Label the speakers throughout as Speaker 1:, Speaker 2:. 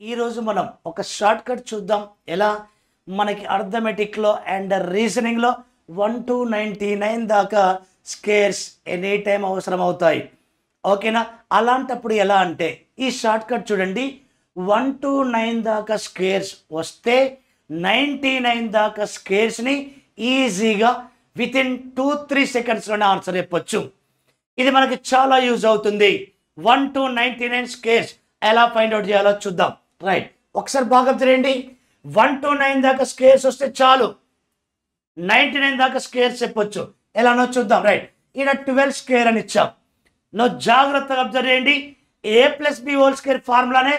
Speaker 1: ఈరోజు మనం ఒక షార్ట్ కట్ చూద్దాం. ఎలా మనకి అర్థమెటిక్లో అండ్ రీజనింగ్లో 1 to 99 దాకా స్కేర్స్ ఎనీ టైం అవసరం అవుతాయి. ఓకేనా? అలాంటప్పుడు ఎలా అంటే ఈ షార్ట్ కట్ చూడండి. 1 to 9 దాకా స్కేర్స్ వస్తే 99 దాకా స్కేర్స్ని ఈజీగా వితిన్ 2-3 సెకండ్స్లోనే ఆన్సర్ చెప్పొచ్చు. ఇది మనకి చాలా యూజ్ అవుతుంది. 1 to 99 స్కేర్స్ ఎలా ఫైండ్ అవుట్ చేయాలో చూద్దాం. రైట్, ఒకసారి బాగా తెలియండి. 1 to 9 దాకా స్కేర్స్ వస్తే చాలు 99 దాకా స్కేర్స్ చెప్పొచ్చు. ఎలానో చూద్దాం. రైట్, ఈడ 12 స్కేర్ అని ఇచ్చాం. నువ్వు జాగ్రత్తగా అబ్జర్వ్ చేయండి. a+b² ఫార్ములానే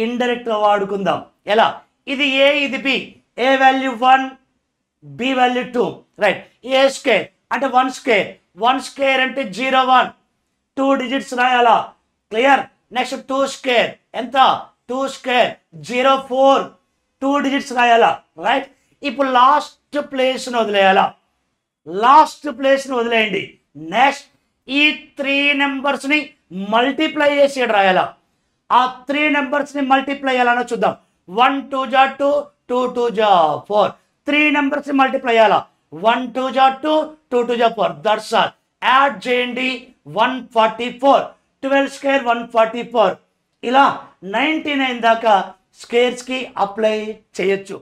Speaker 1: ఇండైరెక్ట్గా వాడుకుందాం. ఎలా? ఇది ఏ, ఇది బి. ఏ వాల్యూ 1, బి వాల్యూ 2. రైట్, ఏ స్కేర్ అంటే 1 స్కేర్. 1 స్కేర్ అంటే 0 1 2 డిజిట్స్ రాయాలా? క్లియర్? నెక్స్ట్ 2 స్కేర్ ఎంత? 2 స్కేర్ 0 4 2 డిజిట్స్ రాయాలా? రైట్, ఇప్పుడు లాస్ట్ ప్లేస్ని వదిలేయాలా? లాస్ట్ ప్లేస్ని వదిలేయండి. నెక్స్ట్ ఈ 3 నెంబర్స్ని మల్టిప్లై చేసి రాయాలా? ఆ 3 నెంబర్స్ని మల్టిప్లై చేయాలనో చూద్దాం. 1 2 జా 2 2 2 జా 4. 3 నెంబర్స్ని మల్టిప్లై చేయాలా? 1 2 జా 2 2 2 జా 4. That's all. యాడ్ చేయండి 144. 12 స్క్వేర్ 144. ఇలా 99 దాకా స్క్వేర్స్కి అప్లై చేయొచ్చు.